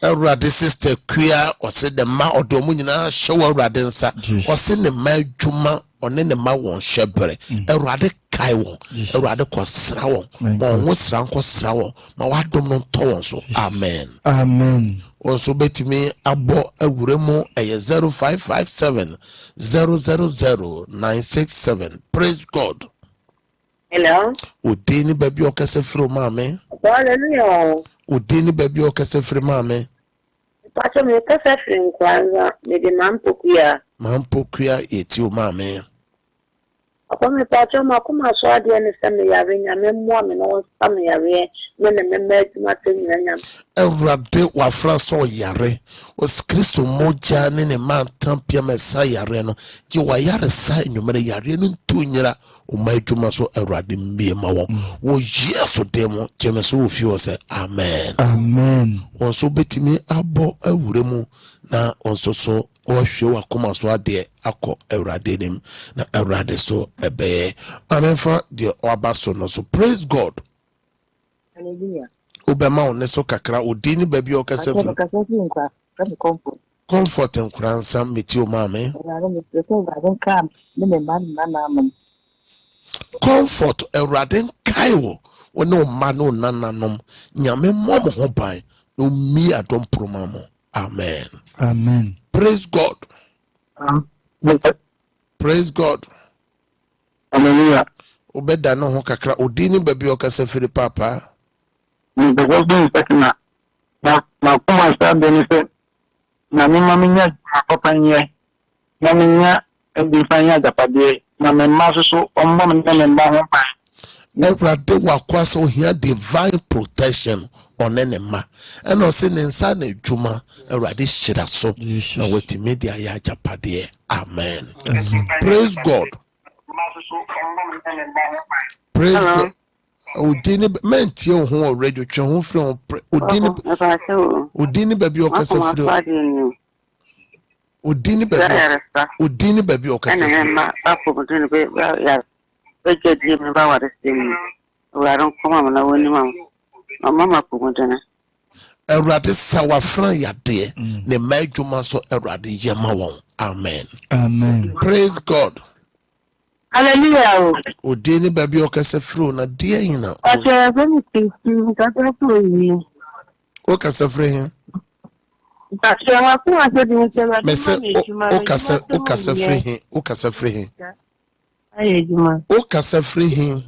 Erade sister Queen o se the ma odomu nyina show erade nsa. O se ne ma adwuma one ne ma won hyebre. Erade kai won. Erade kwasra won. Ma won sra nkwasra won. Ma wadom no to won so. Amen.
Amen.
Also betimi abo awuremu 0557 000 967. Praise God.
Hello.
Udini baby okase free mama.
Hallelujah.
Udini baby okase free mama.
Pacha me kasa free kwanza. Me de mampokuya.
Mampokuya eti o mama.
Ako me pacha makuma so ade ne se me yare nyame mo me no sa me yare me ne me meduma tenina nyam.
Erade wa fraso yare. Os Kristo moja ne man tampia mesa yare no. Ji wa yare sa enumere yare no ntunyira o maiduma so erade mbie ma won. Wo Yesu demo jemeso ofi o se amen.
Amen.
Onso betimi abo awuremu na onso so ohwe wakoma so ade akọ Ewurade nim na Ewurade so ebe amen for the obaso no so. Praise God.
Hallelujah.
Obema on so kakra odini baby okase comfort and kransa meti o mame comfort Ewurade kaiwo woni o ma no nananom nyame mom ho ban no mi adom promamo. Amen.
Amen.
Praise God. Praise God.
Hallelujah.
Obeda no ho kakra odini baby okase firi papa.
The husband is taking na come and start benefit. Na mi mami nya papa nye. Na mi nya ebi fanya japade. Na me maso so ombo me na me ba ho pa.
Ewurade wakwa ohia divine protection on enema. And also nensa na adwuma Ewurade hyira so na wetimi dia ya japade. Amen. Praise God. Praise God. Udini menti o ho radio twe ho frɛ udini baby okasa frɛ udini baby okasa
na papo mutune be ya beje di me ba wa de sim wa ron koma na woni mama po mutune
Ewurade sawa fra yade ne madwuma so Ewurade yema won. Amen.
Amen.
Praise God.
Hallelujah.
Udini baby okasa frɛ na dia yina
Acha vemi tisi kata tuyi.
Okasa frɛ hin
Acha wa ku ase di mutema.
mese okasa frɛ hin
Aye juma.
okasa frɛ hin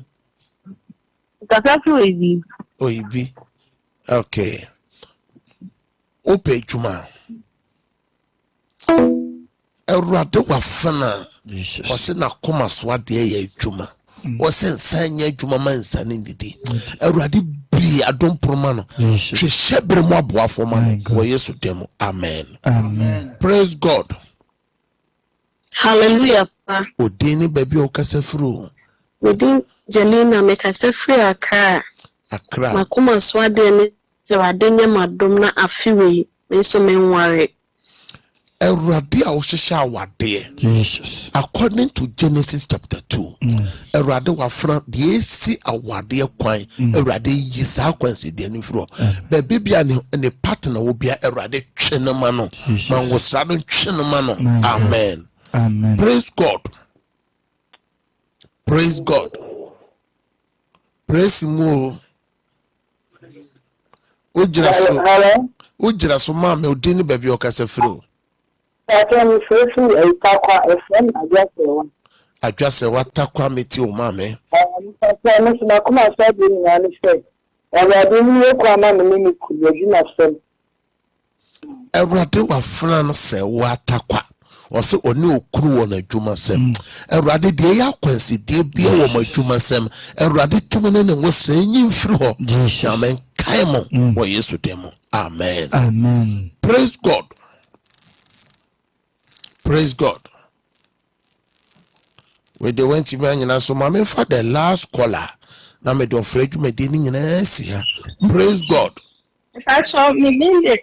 Kata tuyi.
oyibi. Okay. Ope juma. Ewurade wafana. Wase na koma so ade ye juma. Wase nsan ye juma man nsan ndidi. Ewurade bie di adom promano she shebre mo aboafo man wo Yesu demo amen praise God.
Hallelujah pa
odini baby o kasa furu
odin Jelena me kasa furu Accra makoma so ade ne Awurade nye madom na afiwe me so me nware
Awurade a wo hyehyɛ awade
Jesus
according to Genesis chapter 2 Awurade wafra de esi awade kwan Awurade yi saa kwanse de ani furo baby bia ne partner wo bia Awurade twe ne ma no man wo sra no twe ne ma no amen praise God praise mo ujira so ma me odini baby o kasa firo adwase watakwa meti o ma me Awurade wafuna no se watakwa ose oni okunu wona adwuma sem Awurade de ya kwansi de bia wo ma adwuma sem Awurade tumene ne wosra nyi mfiri ho amen kaimo wo Yesu demo amen praise God we they went to me so mama for the last caller na me do afraid me de ni nyina si ha praise God.
I saw me in the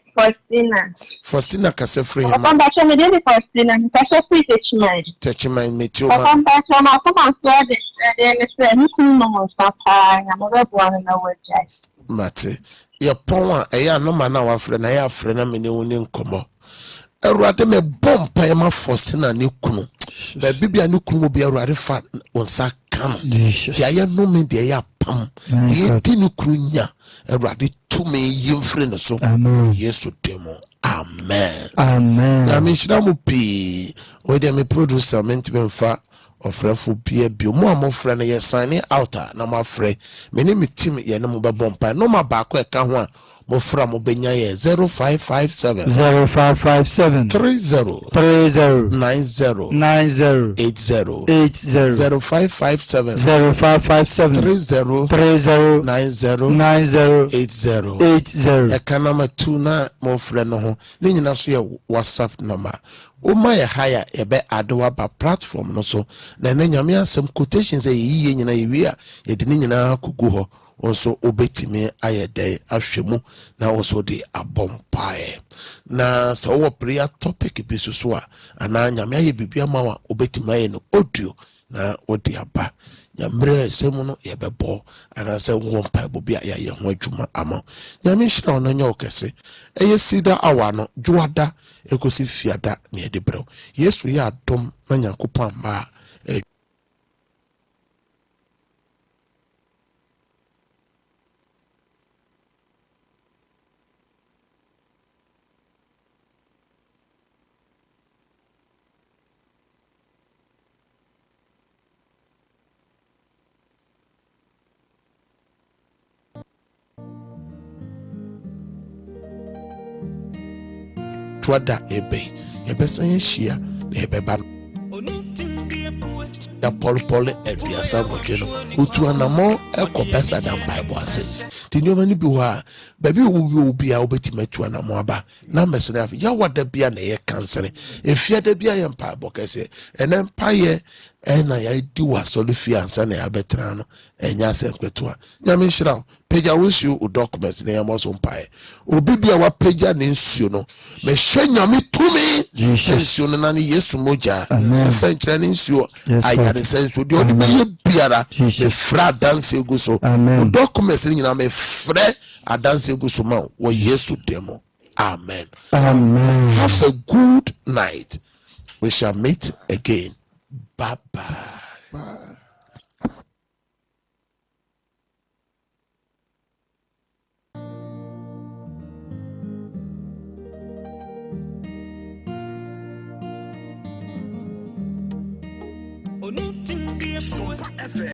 Faustina
kase free him.
Papa bacho me de Faustina me kase free techman
me too.
Papa bacho ma come and saw the say ni kun no mo papa na mo be bo na wajai.
Mate ye pon a eya no ma na wa frɛ na ya frɛ na me ne woni nkomo. Awurade me bom pa ma Faustina ne kunu. Ba bibia ne kunu bi Awurade fa wonsa kan. Ya ye no me de ya pam. Ye di ne kunu nya. Awurade to me yimfre no so Yesu demo amen na me shira mo pi we dem me producer ment me mfa ofrefo bia bi mo amofre na ye sign out na mo afre me ne me team ye ne mo be bompa no ma ba ko e ka ho a mo fra mo benya ye 0557
0557
30 90 80 0557 30 90 80 ekanama 2 na mo frɛ no ho ne nyina so ye WhatsApp number o ma ye haya ebe adowa ba platform no so na na nyame asem quotations ye nyina ye wi a ye de nyina kugu ho onso obetime ayede ahwemu na also de abompae na so wo prayer topic bi so a ana nyame aye bibia ma wa obetime aye no audio na odi aba nyamre semu no ye bebo ana se wo mpa bo bia ye ho adwuma ama nyame hira ono nya okese eye sida awa no juada ekosi fiada na ye de brew Yesu ya adom na nyankopon ma twada ebe san hia na ebeba ya pol eduasa godwe no otu anamo ekopesa dan bible ase tinyo ni bi wa baby obi a obetima tu anamo aba na mesere afi ya wada bia na ye kansere efia da bia ye mpa bokese ene mpa ye ena ya di wa solifia ansa na ya betra no enya senkwetua nyame hira peja wonsu o documents na ya moso mpae obi bia wa peja ne nsuo no me hwe nyame tumi nsuo no na ne Yesu moja senkyere ne nsuo ayade sensuo de odi be biara me fra dance egu so o documents ni nyina me frɛ adanse egu so ma wo Yesu demo amen have a good night we shall meet again. Bye bye.